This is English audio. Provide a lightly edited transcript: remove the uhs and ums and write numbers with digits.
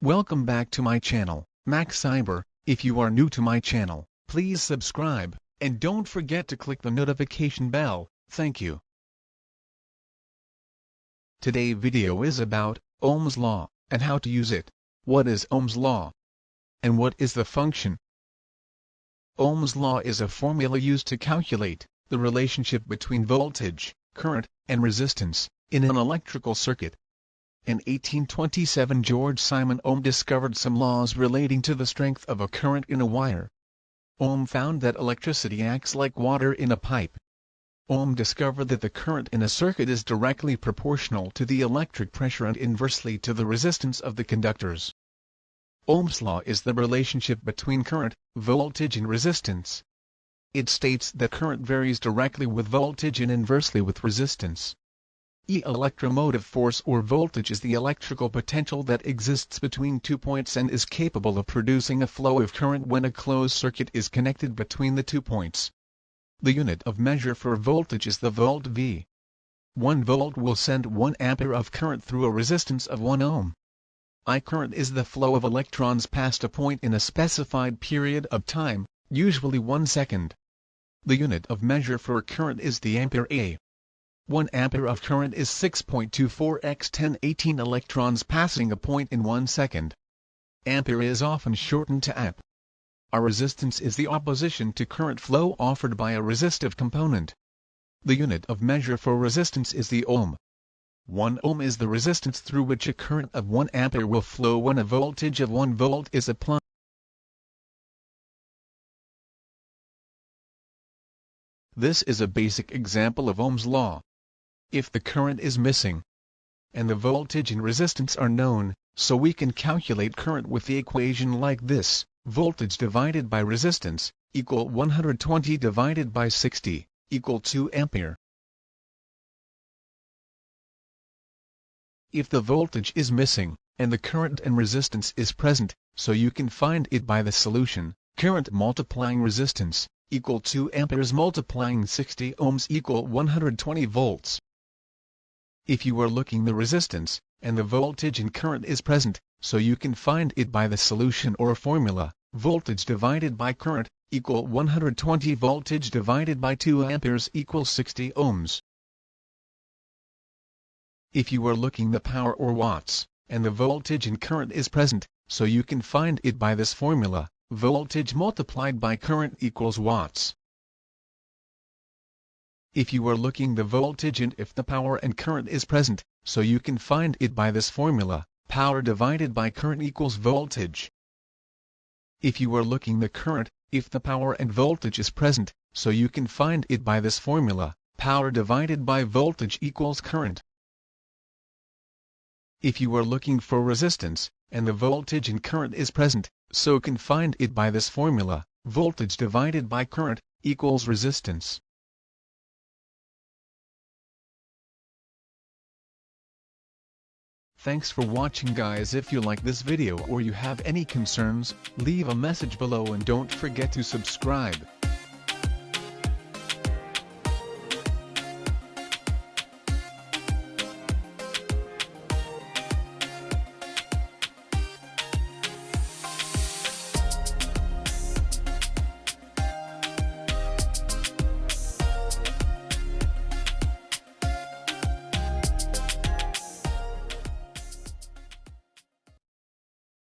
Welcome back to my channel, Max Cyber. If you are new to my channel, please subscribe, and don't forget to click the notification bell. Thank you. Today's video is about Ohm's law, and how to use it. What is Ohm's law? And what is the function? Ohm's law is a formula used to calculate the relationship between voltage, current, and resistance in an electrical circuit. In 1827, George Simon Ohm discovered some laws relating to the strength of a current in a wire. Ohm found that electricity acts like water in a pipe. Ohm discovered that the current in a circuit is directly proportional to the electric pressure and inversely to the resistance of the conductors. Ohm's law is the relationship between current, voltage and resistance. It states that current varies directly with voltage and inversely with resistance. Electromotive force or voltage is the electrical potential that exists between 2 points and is capable of producing a flow of current when a closed circuit is connected between the 2 points. The unit of measure for voltage is the volt V. 1 volt will send 1 ampere of current through a resistance of 1 ohm. I current is the flow of electrons past a point in a specified period of time, usually 1 second. The unit of measure for current is the ampere A. 1 ampere of current is 6.24 x 1018 electrons passing a point in 1 second. Ampere is often shortened to amp. A resistance is the opposition to current flow offered by a resistive component. The unit of measure for resistance is the ohm. 1 ohm is the resistance through which a current of 1 ampere will flow when a voltage of 1 volt is applied. This is a basic example of Ohm's law. If the current is missing, and the voltage and resistance are known, so we can calculate current with the equation like this: voltage divided by resistance, equal 120 divided by 60, equal 2 ampere. If the voltage is missing, and the current and resistance is present, so you can find it by the solution: current multiplying resistance, equal 2 amperes multiplying 60 ohms equal 120 volts. If you are looking the resistance, and the voltage and current is present, so you can find it by the solution or formula: voltage divided by current, equal 120 voltage divided by 2 amperes equals 60 ohms. If you are looking the power or watts, and the voltage and current is present, so you can find it by this formula: voltage multiplied by current equals watts. If you are looking the voltage and if the power and current is present, so you can find it by this formula: power divided by current equals voltage. If you are looking the current, if the power and voltage is present, so you can find it by this formula: power divided by voltage equals current. If you are looking for resistance, and the voltage and current is present, so can find it by this formula: voltage divided by current equals resistance. Thanks for watching, guys. If you like this video or you have any concerns, leave a message below and don't forget to subscribe.